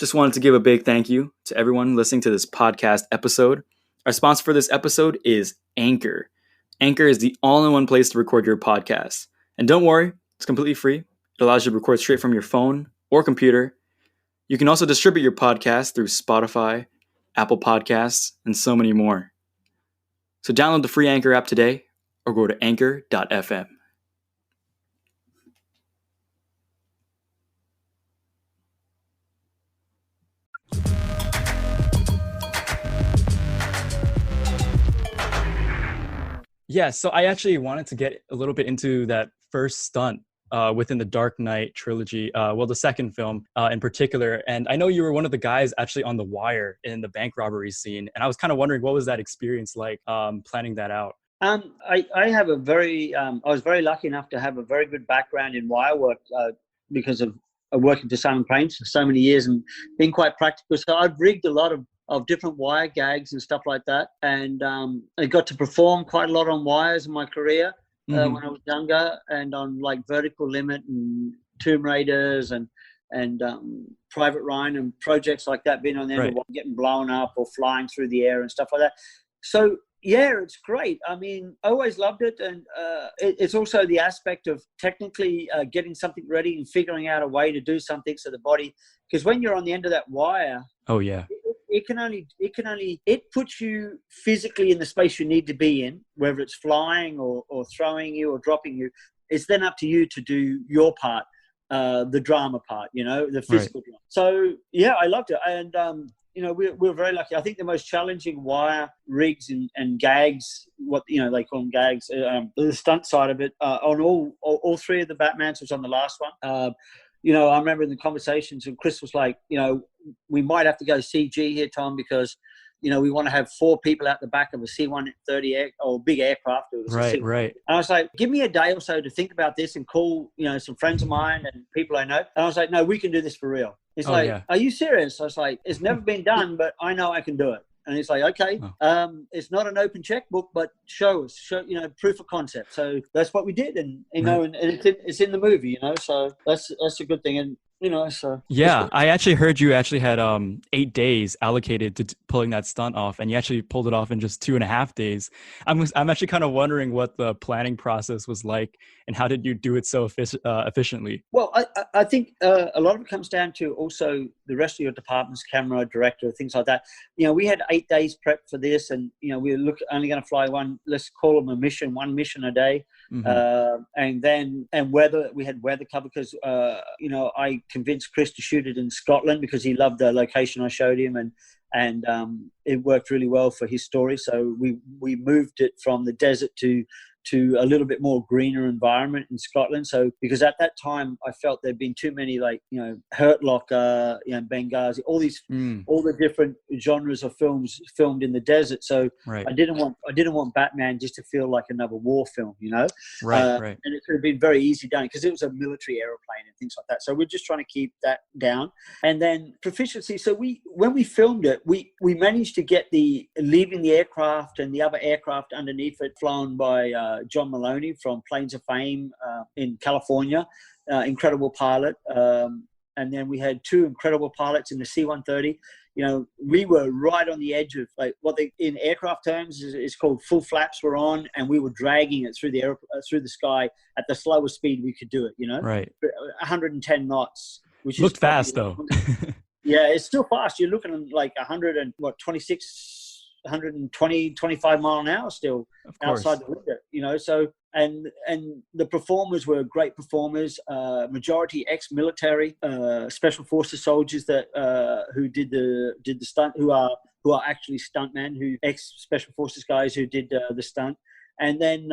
Just wanted to give a big thank you to everyone listening to this podcast episode. Our sponsor for this episode is Anchor. Anchor is the all-in-one place to record your podcast. And don't worry, it's completely free. It allows you to record straight from your phone or computer. You can also distribute your podcast through Spotify, Apple Podcasts, and so many more. So download the free Anchor app today or go to anchor.fm. Yeah, so I actually wanted to get a little bit into that first stunt within the Dark Knight Trilogy, the second film in particular. And I know you were one of the guys actually on the wire in the bank robbery scene. And I was kind of wondering, what was that experience like planning that out? I was very lucky enough to have a very good background in wire work because of working for Simon Cranes for so many years and being quite practical. So I've rigged a lot of different wire gags and stuff like that. And I got to perform quite a lot on wires in my career when I was younger, and on like Vertical Limit and Tomb Raiders and Private Ryan and projects like that, being on the end of one, getting blown up or flying through the air and stuff like that. So yeah, it's great. I mean, I always loved it. And it's also the aspect of technically getting something ready and figuring out a way to do something so the body, because when you're on the end of that wire, it puts you physically in the space you need to be in, whether it's flying or throwing you or dropping you. It's then up to you to do your part, the drama part, the physical drama. So yeah, I loved it. And, we're very lucky. I think the most challenging wire rigs and gags, they call them gags, the stunt side of it, on all three of the Batmans was on the last one. I remember in the conversations, and Chris was like, we might have to go CG here, Tom, because, we want to have 4 people out the back of a C-130 big aircraft. Right. And I was like, give me a day or so to think about this and call, some friends of mine and people I know. And I was like, no, we can do this for real. It's Are you serious? I was like, it's never been done, but I know I can do it. And he's like, okay, it's not an open checkbook, but show us, proof of concept. So that's what we did. And, and it's in the movie, so that's a good thing. And, yeah, I actually heard you actually had 8 days allocated to pulling that stunt off, and you actually pulled it off in just 2.5 days. I'm actually kind of wondering what the planning process was like, and how did you do it so efficiently? Well, I think a lot of it comes down to also the rest of your department's camera, director, things like that. We had 8 days prep for this, and we were only going to fly one. Let's call them one mission a day, and weather. We had weather cover because I convinced Chris to shoot it in Scotland because he loved the location I showed him, and it worked really well for his story. So we moved it from the desert to a little bit more greener environment in Scotland. So because at that time I felt there'd been too many Hurt Locker, Benghazi, all the different genres of films filmed in the desert. So I didn't want Batman just to feel like another war film, Right. And it could have been very easy done because it was a military aeroplane and things like that. So we're just trying to keep that down. And then proficiency. So when we filmed it, we managed to get leaving the aircraft and the other aircraft underneath it flown by John Maloney from Planes of Fame in California, incredible pilot. And then we had 2 incredible pilots in the C-130. We were right on the edge of what in aircraft terms is called full flaps were on, and we were dragging it through the sky at the slowest speed we could do it. 110 knots, which looked fast though. Yeah, it's still fast. You're looking at like 125 mile an hour still outside the window, so and the performers were great performers, majority ex-military, special forces soldiers that who did the stunt, who are actually stuntmen, who ex-special forces guys who did the stunt. And then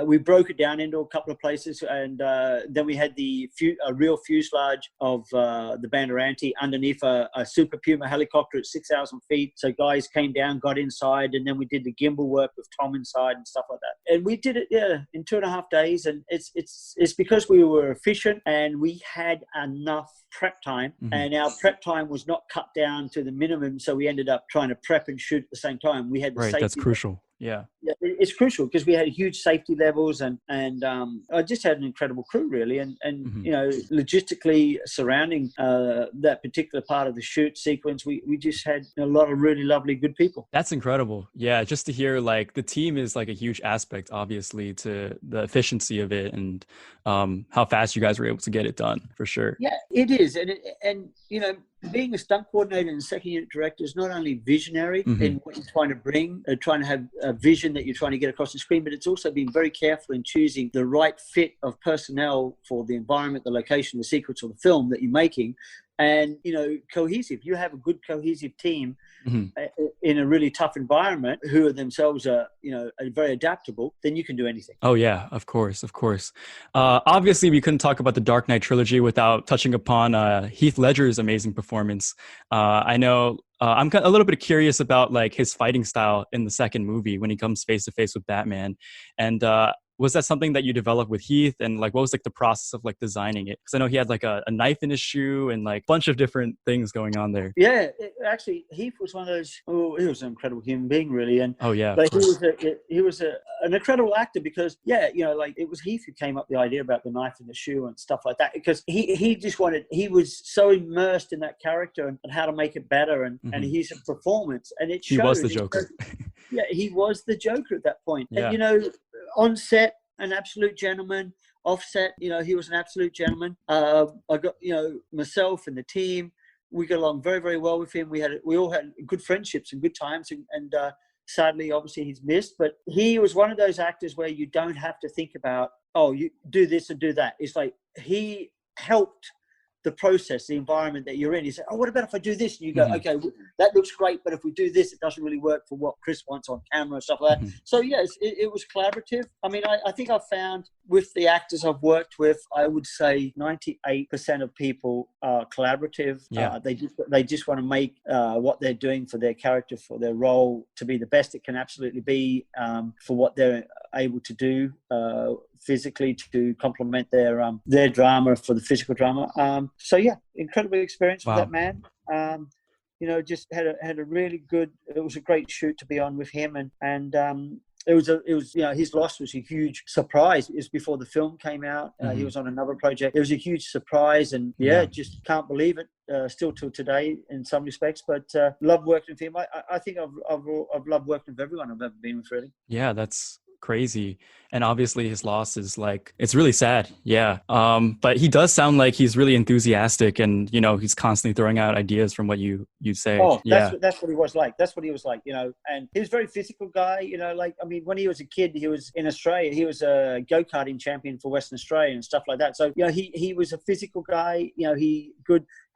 we broke it down into a couple of places, and then we had a real fuselage of the Banderanti underneath a Super Puma helicopter at 6,000 feet. So guys came down, got inside, and then we did the gimbal work with Tom inside and stuff like that. And we did it, in 2.5 days. And it's because we were efficient and we had enough prep time, and our prep time was not cut down to the minimum. So we ended up trying to prep and shoot at the same time. We had the safety. That's crucial. Yeah. Yeah, it's crucial because we had huge safety levels, and I just had an incredible crew, really, and you know, logistically surrounding that particular part of the shoot sequence, we just had a lot of really lovely, good people. That's incredible. Yeah, just to hear, like, the team is like a huge aspect, obviously, to the efficiency of it, and how fast you guys were able to get it done, for sure. Yeah, it is, and you know, being a stunt coordinator and second unit director is not only visionary in what you're trying to bring, trying to have a vision that you're trying to get across the screen, but it's also being very careful in choosing the right fit of personnel for the environment, the location, the sequence, or the film that you're making. And, you know, cohesive. You have a good cohesive team in a really tough environment who are themselves are very adaptable, then you can do anything. Oh yeah, of course. Obviously, we couldn't talk about the Dark Knight Trilogy without touching upon Heath Ledger's amazing performance. I know I'm a little bit curious about like his fighting style in the second movie when he comes face to face with Batman, and was that something that you developed with Heath, and like what was like the process of like designing it? Because I know he had like a knife in his shoe and like a bunch of different things going on there. Yeah, actually, Heath was one of those. Oh, he was an incredible human being, really. And oh yeah, but he was an incredible actor because like it was Heath who came up with the idea about the knife in the shoe and stuff like that, because he was so immersed in that character and how to make it better, and his performance, and it showed. He was the Joker. Yeah, he was the Joker at that point. Yeah. And, you know, on set, an absolute gentleman. Off set, you know, he was an absolute gentleman. I got, you know, myself and the team, we got along very, very well with him. We all had good friendships and good times, and sadly, obviously, he's missed. But he was one of those actors where you don't have to think about, oh, you do this and do that. It's like he helped the process, the environment that you're in. He said, oh, what about if I do this? And you go, okay, that looks great, but if we do this, it doesn't really work for what Chris wants on camera and stuff like that. So, yes, it was collaborative. I mean, I think I've found with the actors I've worked with, I would say 98% of people are collaborative. Yeah. They just want to make what they're doing for their character, for their role, to be the best it can absolutely be, for what they're able to do physically, to complement their drama for the physical drama. So yeah, incredible experience with that man. You know, just had a really good. It was a great shoot to be on with him, and it was you know, his loss was a huge surprise. It was before the film came out. He was on another project. It was a huge surprise, and just can't believe it still till today in some respects. But love working with him. I think I've loved working with everyone I've ever been with, really. Yeah, that's crazy. And obviously his loss is like, it's really sad. Yeah. But he does sound like he's really enthusiastic, and, you know, he's constantly throwing out ideas from what you say. Oh, that's what he was like. That's what he was like, you know, and he was a very physical guy, you know, like, I mean, when he was a kid, he was in Australia, he was a go-karting champion for Western Australia and stuff like that. So, you know, he was a physical guy, you know,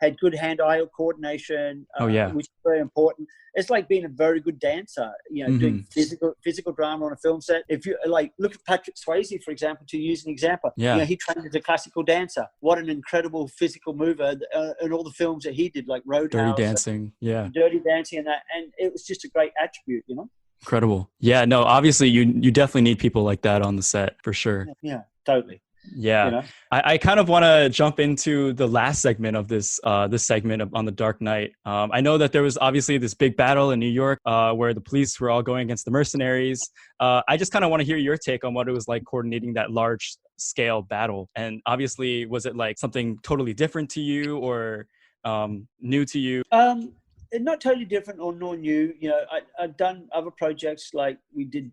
had good hand-eye coordination, which is very important. It's like being a very good dancer, you know, doing physical drama on a film set. If you like, look at Patrick Swayze, for example, to use an example. Yeah. You know, he trained as a classical dancer. What an incredible physical mover in all the films that he did, like Roadhouse, Dirty Dancing, Dirty Dancing, and that. And it was just a great attribute, you know. Incredible. Yeah. No, obviously, you definitely need people like that on the set, for sure. Yeah, totally. Yeah, you know? I kind of want to jump into the last segment of this segment on the Dark Knight. I know that there was obviously this big battle in New York where the police were all going against the mercenaries. I just kind of want to hear your take on what it was like coordinating that large scale battle. And obviously, was it like something totally different to you, or new to you? Not totally different or nor new. You know, I've done other projects, like we did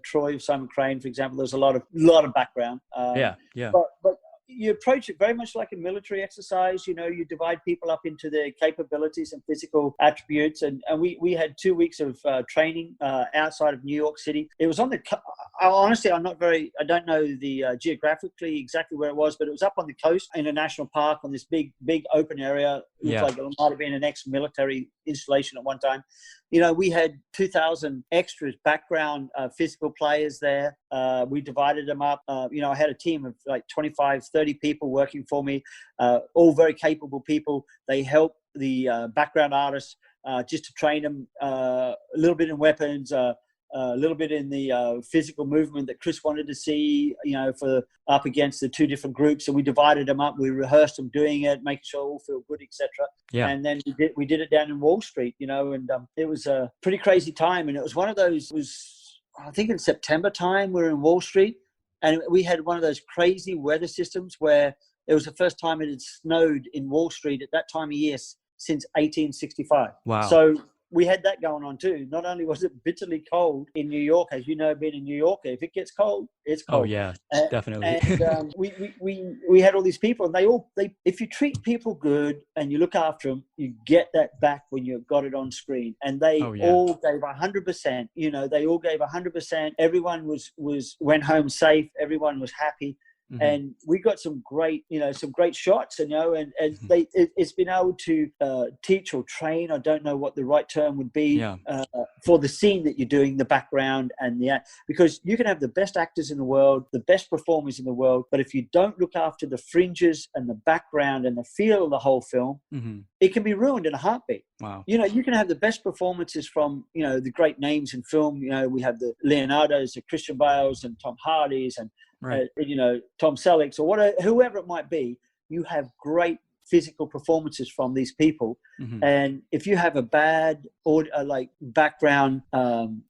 Troy of Simon Crane, for example. There's a lot of background. But you approach it very much like a military exercise. You know, you divide people up into their capabilities and physical attributes. And we had 2 weeks of training outside of New York City. It was on the, honestly, I don't know the geographically exactly where it was, but it was up on the coast in a national park on this big open area. It looked like it might have been an ex-military installation at one time. You know, we had 2,000 extras, background physical players there. We divided them up. You know, I had a team of like 25, 30 people working for me, all very capable people. They helped the background artists just to train them a little bit in weapons, a little bit in the physical movement that Chris wanted to see, you know, for up against the two different groups. And we divided them up. We rehearsed them doing it, making sure all feel good, etc. Yeah. And then we did it down in Wall Street, you know, and it was a pretty crazy time. And it was one of those, I think in September time, we were in Wall Street, and we had one of those crazy weather systems where it was the first time it had snowed in Wall Street at that time of year since 1865. Wow. So we had that going on too. Not only was it bitterly cold in New York, as you know, being a New Yorker, if it gets cold, it's cold. Oh yeah, definitely. And we had all these people, and they if you treat people good and you look after them, you get that back when you've got it on screen. And they all gave 100%. You know, they all gave 100%. Everyone went home safe. Everyone was happy. Mm-hmm. And we got some great shots, and it's been able to teach or train. I don't know what the right term would be for the scene that you're doing, the background and because you can have the best actors in the world, the best performers in the world, but if you don't look after the fringes and the background and the feel of the whole film, it can be ruined in a heartbeat. Wow. You know, you can have the best performances from, the great names in film. You know, we have the Leonardos, the Christian Bales and Tom Hardys and Tom Sellecks or whoever it might be. You have great physical performances from these people, and if you have a bad background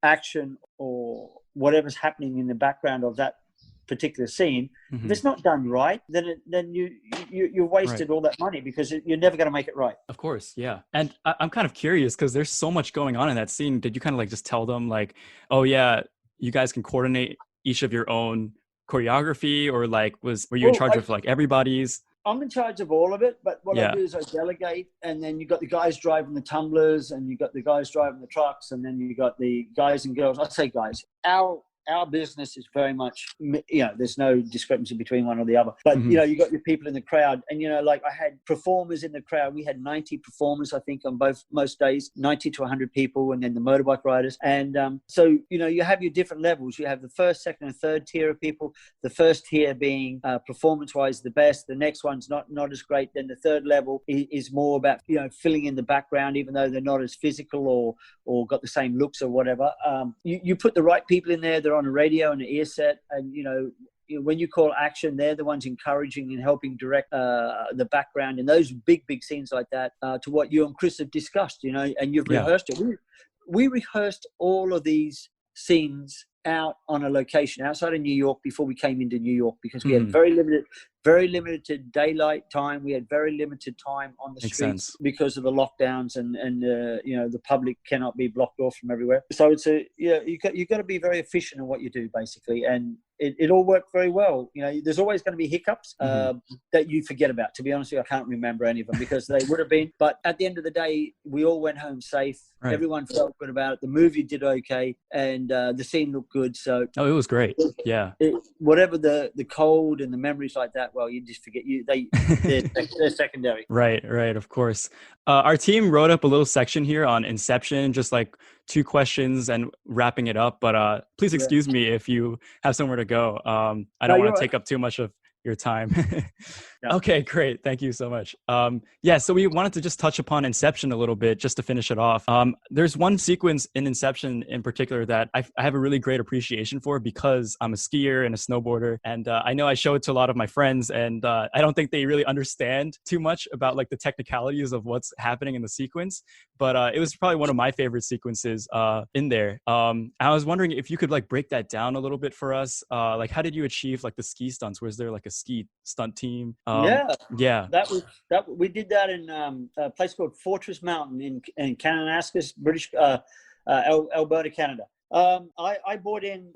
action or whatever's happening in the background of that particular scene, if it's not done right, then you wasted all that money because you're never going to make it right. Of course, yeah. And I'm kind of curious because there's so much going on in that scene. Did you kind of just tell them oh yeah, you guys can coordinate each of your own choreography, or were you in charge of everybody's? I'm in charge of all of it, but what I do is I delegate, and then you got the guys driving the tumblers, and you got the guys driving the trucks, and then you got the guys and girls. I say guys. Our business is very much, there's no discrepancy between one or the other. But, you got your people in the crowd. And, I had performers in the crowd. We had 90 performers, I think, on most days, 90 to 100 people, and then the motorbike riders. And so, you have your different levels. You have the first, second, and third tier of people. The first tier being performance-wise the best. The next one's not as great. Then the third level is more about, filling in the background, even though they're not as physical or got the same looks or whatever. You put the right people in there. They're on a radio and an ear set, and when you call action, they're the ones encouraging and helping direct the background in those big scenes like that to what you and Chris have discussed, and you've rehearsed it. We rehearsed all of these scenes out on a location outside of New York before we came into New York, because we had very limited daylight time. We had very limited time on the streets because of the lockdowns and the public cannot be blocked off from everywhere. So it's you got to be very efficient in what you do, basically, and it all worked very well. There's always going to be hiccups that you forget about. To be honest with you, I can't remember any of them because they would have been. But at the end of the day, we all went home safe. Right. Everyone felt good about it. The movie did okay, and the scene looked good. So it was great. Yeah. Whatever the cold and the memories like that, well, you just forget they're secondary. Right. Of course. Our team wrote up a little section here on Inception, just 2 questions and wrapping it up. But please excuse me if you have somewhere to go. I don't want to take up too much of your time. Okay, great. Thank you so much. So we wanted to just touch upon Inception a little bit just to finish it off. There's one sequence in Inception in particular that I have a really great appreciation for because I'm a skier and a snowboarder. And I know I show it to a lot of my friends, and I don't think they really understand too much about the technicalities of what's happening in the sequence. But it was probably one of my favorite sequences in there. I was wondering if you could break that down a little bit for us. How did you achieve the ski stunts? Was there a ski stunt team? That we did that in a place called Fortress Mountain in Kananaskis, British Alberta, Canada. I brought in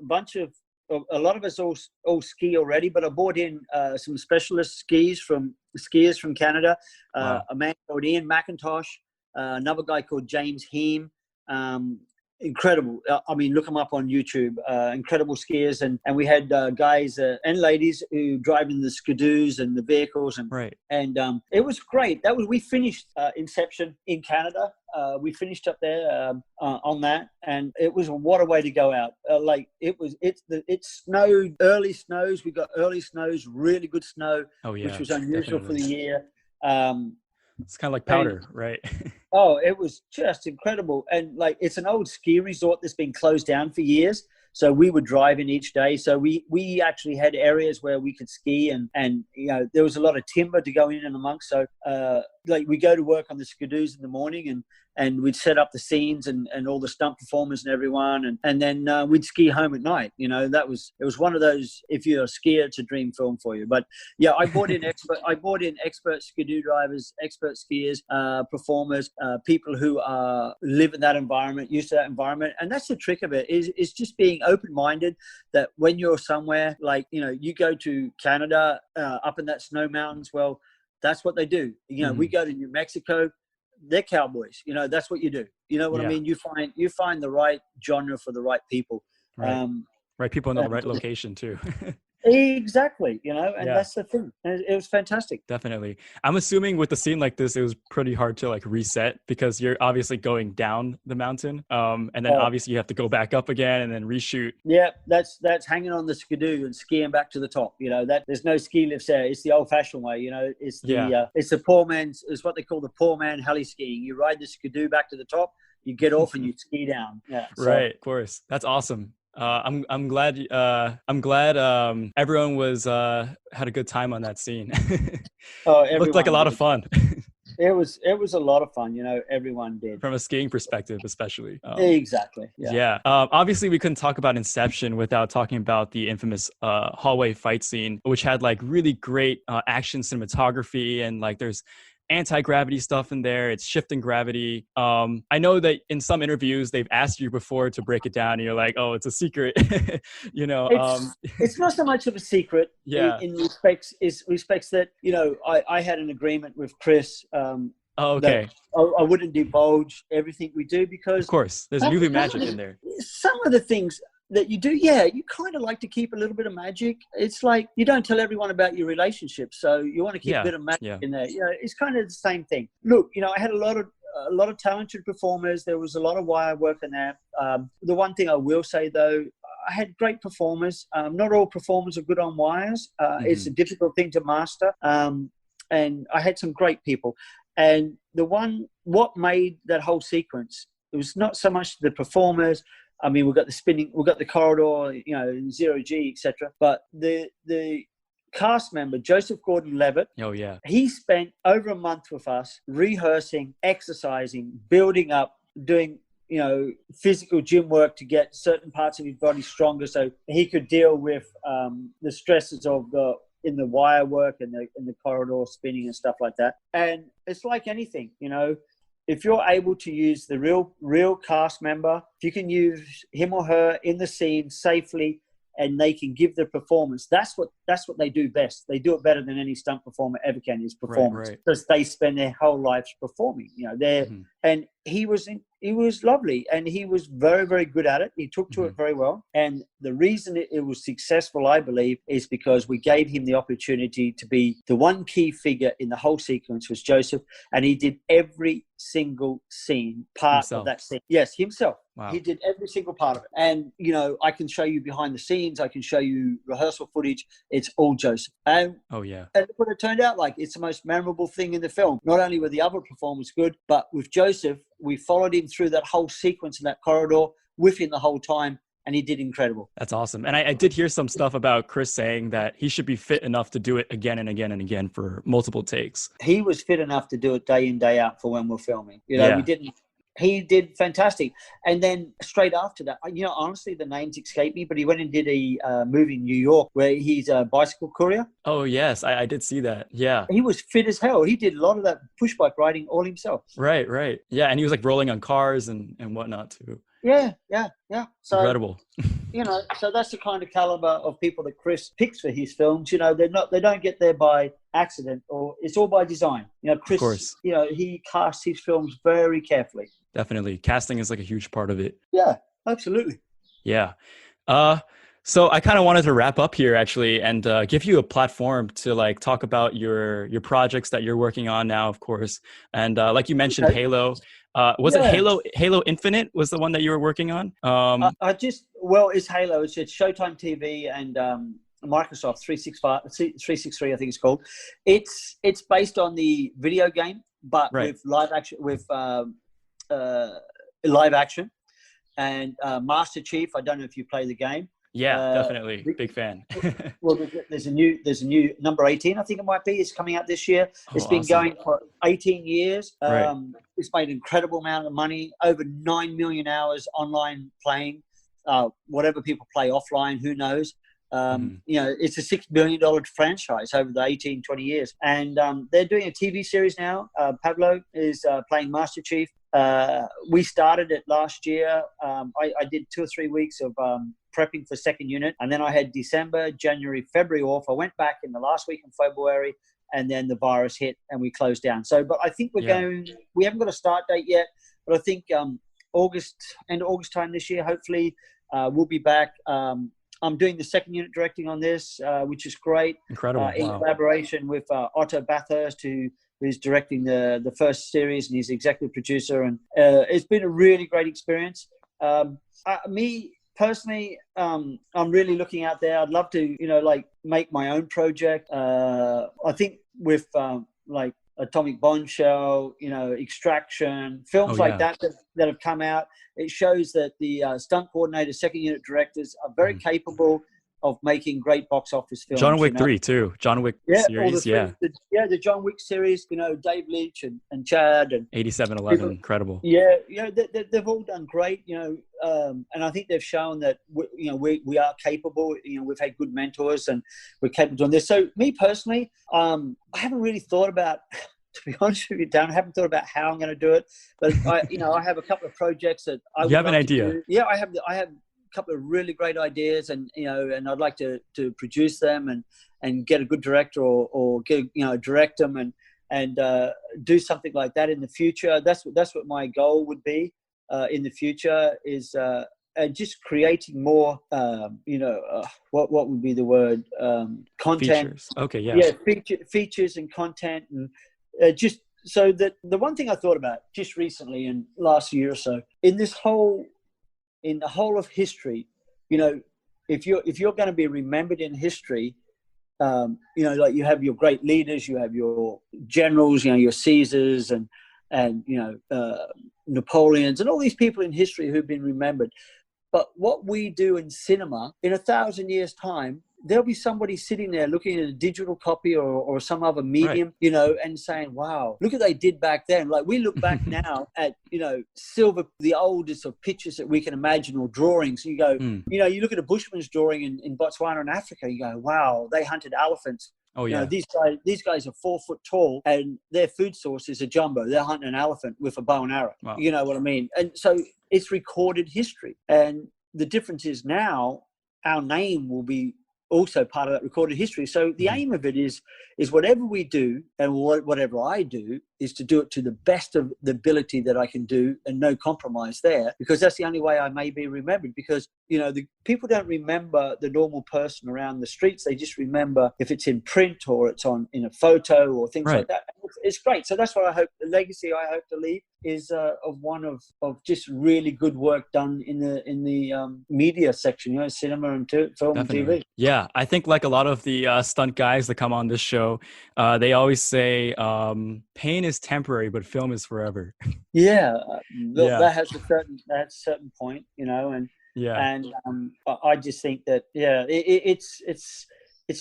a lot of us all ski already, but I brought in some specialist skiers from Canada. Wow. A man called Ian McIntosh, another guy called James Heem. Incredible. Look them up on YouTube. Incredible skiers. And we had guys and ladies who drive in the skidoos and the vehicles. And it was great. We finished Inception in Canada. We finished up there on that. And it was what a way to go out. It snowed, early snows. We got early snows, really good snow, which was unusual for the year. It's kind of like powder, right? It was just incredible. And it's an old ski resort that's been closed down for years. So we would drive in each day. So we actually had areas where we could ski and there was a lot of timber to go in and amongst. So like we go to work on the skidoos in the morning, and we'd set up the scenes and all the stunt performers and everyone, and then we'd ski home at night. You know, it was one of those, if you're a skier, it's a dream film for you. But yeah, I brought in expert skidoo drivers, expert skiers, performers, people who live in that environment, used to that environment. And that's the trick of it, is just being open-minded, that when you're somewhere, like, you know, you go to Canada, up in that snow mountains, well, that's what they do. You know, we go to New Mexico, they're cowboys. You know, that's what you do. You know what I mean? You find the right genre for the right people. Right. Right people in the right location too. Exactly, you know, and that's the thing. It was fantastic. Definitely. I'm assuming with a scene like this, it was pretty hard to like reset, because you're obviously going down the mountain, and then obviously you have to go back up again and then reshoot. Yeah, that's hanging on the skidoo and skiing back to the top. You know, that there's no ski lifts there. It's the old-fashioned way. You know, it's the poor man's. It's what they call the poor man heli skiing. You ride the skidoo back to the top, you get off, and you ski down. Yeah, right. Of course, that's awesome. I'm glad everyone was had a good time on that scene. It looked like a lot of fun. It was a lot of fun, you know, everyone did. From a skiing perspective, especially. Exactly. Yeah. Obviously, we couldn't talk about Inception without talking about the infamous hallway fight scene, which had like really great action cinematography, and like there's anti-gravity stuff in there. It's shifting gravity. I know that in some interviews they've asked you before to break it down, and you're like, oh, it's a secret. You know, it's not so much of a secret. In respects that, you know, I had an agreement with Chris. Okay. I wouldn't divulge everything we do, because of course there's movie magic in there. Some of the things that you do, you kind of like to keep a little bit of magic. It's like you don't tell everyone about your relationship, so you want to keep a bit of magic in there. You know, it's kind of the same thing. Look, you know, I had a lot of talented performers. There was a lot of wire work in there. The one thing I will say though, I had great performers. Not all performers are good on wires. It's a difficult thing to master. And I had some great people. And what made that whole sequence, it was not so much the performers. I mean, we've got the spinning, we've got the corridor, you know, zero G, etc. But the cast member, Joseph Gordon-Levitt, he spent over a month with us rehearsing, exercising, building up, doing, you know, physical gym work to get certain parts of his body stronger, so he could deal with the stresses of in the wire work and the corridor spinning and stuff like that. And it's like anything, you know. If you're able to use the real cast member, if you can use him or her in the scene safely, and they can give the performance, that's what they do best. They do it better than any stunt performer ever can, is performance, because they spend their whole lives performing. You know, and he was lovely, and he was very, very good at it. He took to it very well. And the reason it was successful, I believe, is because we gave him the opportunity to be the one key figure in the whole sequence, was Joseph, and he did every single part of that scene. Yes, himself. Wow. He did every single part of it. And, you know, I can show you behind the scenes. I can show you rehearsal footage. It's all Joseph. And and what it turned out like, it's the most memorable thing in the film. Not only were the other performers good, but with Joseph, we followed him through that whole sequence in that corridor with him the whole time. And he did incredible. That's awesome. And I did hear some stuff about Chris saying that he should be fit enough to do it again and again and again for multiple takes. He was fit enough to do it day in, day out for when we're filming. You know, he did fantastic. And then straight after that, you know, honestly, the names escape me, but he went and did a movie in New York where he's a bicycle courier. Oh, yes. I did see that. Yeah. He was fit as hell. He did a lot of that push bike riding all himself. Right. Yeah. And he was like rolling on cars and whatnot too. Yeah. So, incredible. You know, so that's the kind of caliber of people that Chris picks for his films. You know, they don't get there by accident, or it's all by design. You know, Chris, of course, you know, he casts his films very carefully. Definitely. Casting is like a huge part of it. Yeah, absolutely. Yeah. So I kind of wanted to wrap up here actually, and give you a platform to like talk about your projects that you're working on now, of course. And like you mentioned, Halo. Was it Halo Infinite was the one that you were working on? It's Halo. It's Showtime TV and Microsoft 363, I think it's called. It's based on the video game, but with live action, and Master Chief. I don't know if you play the game. Yeah, definitely. Big fan. Well, there's a new number 18, I think it might be. It's coming out this year. It's been awesome. going for 18 years. Right. It's made an incredible amount of money, over 9 million hours online playing. Whatever people play offline, who knows? It's a $6 billion franchise over the 18, 20 years. And they're doing a TV series now. Pablo is playing Master Chief. We started it last year. I did 2 or 3 weeks of prepping for second unit. And then I had December, January, February off. I went back in the last week in February, and then the virus hit and we closed down. So, but I think we haven't got a start date yet, but I think end of August time this year, hopefully we'll be back. I'm doing the second unit directing on this, which is great. Incredible. In collaboration with Otto Bathurst, who's directing the first series, and he's executive producer. And it's been a really great experience. Me personally, I'm really looking out there. I'd love to, make my own project. I think with like Atomic Bombshell, Extraction, films like that have come out. It shows that the stunt coordinators, second unit directors are very capable of making great box office films. John Wick 3 too. John Wick series, the John Wick series. Dave Leitch and Chad and 8711, incredible. They've all done great. And I think they've shown that we are capable. We've had good mentors and we're capable of doing this. So me personally, I haven't really thought about. To be honest with you, Dan, I haven't thought about how I'm going to do it, but I have a couple of projects that I would have an love idea. To do. Yeah, I have a couple of really great ideas, and and I'd like to produce them and get a good director or get direct them and do something like that in the future. That's what my goal would be in the future is just creating more. What would be the word? Content. Features. Okay, yeah. Features and content and. Just so that the one thing I thought about just recently in last year or so in the whole of history, if you're going to be remembered in history, like you have your great leaders, you have your generals, your Caesars and Napoleons and all these people in history who've been remembered. But what we do in cinema in 1,000 years' time, there'll be somebody sitting there looking at a digital copy or some other medium, and saying, wow, look what they did back then. Like we look back now at, silver, the oldest of pictures that we can imagine or drawings. You go, you look at a bushman's drawing in Botswana and Africa, you go, wow, they hunted elephants. Oh yeah. These guys are 4 foot tall and their food source is a jumbo. They're hunting an elephant with a bow and arrow. Wow. You know what I mean? And so it's recorded history. And the difference is now our name will be also part of that recorded history. So the aim of it is whatever we do and whatever I do is to do it to the best of the ability that I can do and no compromise there, because that's the only way I may be remembered. Because, the people don't remember the normal person around the streets. They just remember if it's in print or it's in a photo or things like that. It's great. So that's what I hope, the legacy I hope to leave is of one of just really good work done in the media section, cinema and film and TV. Yeah, I think like a lot of the stunt guys that come on this show, they always say pain is temporary, but film is forever. That has a certain point, and I just think that it's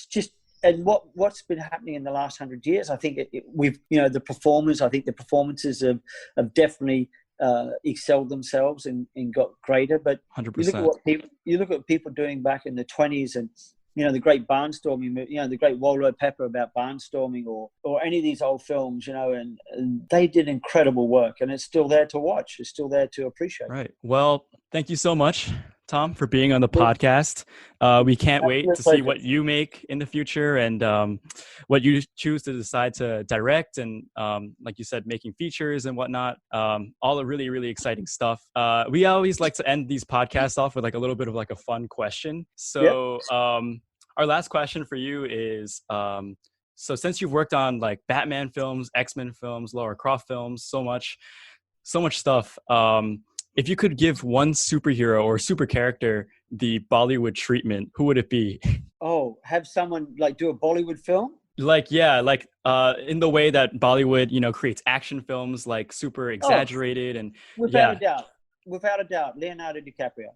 just. And what's been happening in the last 100 years, I think we've the performers. I think the performances have definitely excelled themselves and got greater. But 100%. You look at what people doing back in the 20s and the great barnstorming, the great Waldo Pepper about barnstorming or any of these old films, and they did incredible work, and it's still there to watch. It's still there to appreciate. Right. Well, thank you so much, Tom, for being on the podcast. We can't wait to see what you make in the future and what you choose to decide to direct and, like you said, making features and whatnot. All the really, really exciting stuff. We always like to end these podcasts off with like a little bit of like a fun question. So our last question for you is, so since you've worked on like Batman films, X-Men films, Lara Croft films, so much stuff, if you could give one superhero or super character the Bollywood treatment, who would it be? Oh, have someone like do a Bollywood film? In the way that Bollywood, creates action films, like super exaggerated and without a doubt. without a doubt, Leonardo DiCaprio.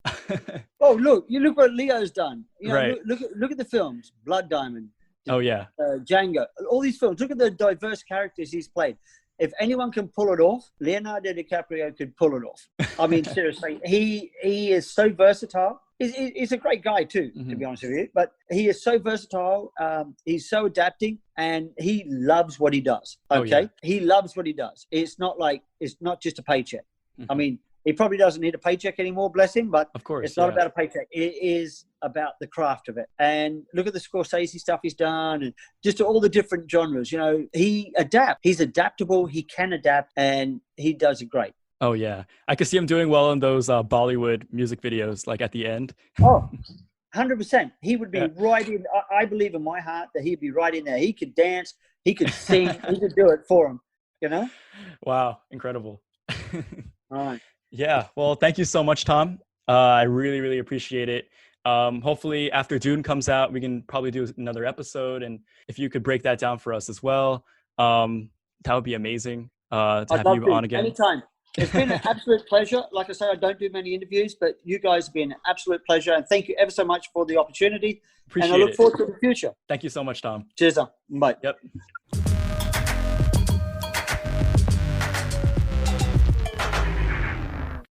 Oh, look what Leo's done. You know, right. Look at the films, Blood Diamond. Oh yeah. Django. All these films. Look at the diverse characters he's played. If anyone can pull it off, Leonardo DiCaprio could pull it off. I mean, seriously, he is so versatile. He's a great guy too, to be honest with you. But he is so versatile. He's so adapting, and he loves what he does. Okay, oh, yeah. He loves what he does. It's not just a paycheck. I mean, he probably doesn't need a paycheck anymore, bless him. But of course, it's not about a paycheck. It is about the craft of it. And look at the Scorsese stuff he's done, and just all the different genres. You know, he adapts. He's adaptable. He can adapt, and he does it great. Oh yeah, I could see him doing well in those Bollywood music videos, like at the end. Oh, 100%. He would be right in. I believe in my heart that he'd be right in there. He could dance. He could sing. He could do it for him. You know? Wow, incredible. All right. Yeah. Well, thank you so much, Tom. I really, really appreciate it. Hopefully, after Dune comes out, we can probably do another episode, and if you could break that down for us as well, that would be amazing. To have you on again. Anytime. It's been an absolute pleasure. Like I say, I don't do many interviews, but you guys have been an absolute pleasure. And thank you ever so much for the opportunity. Appreciate it. And I look forward to the future. Thank you so much, Tom. Cheers. Bye. Yep.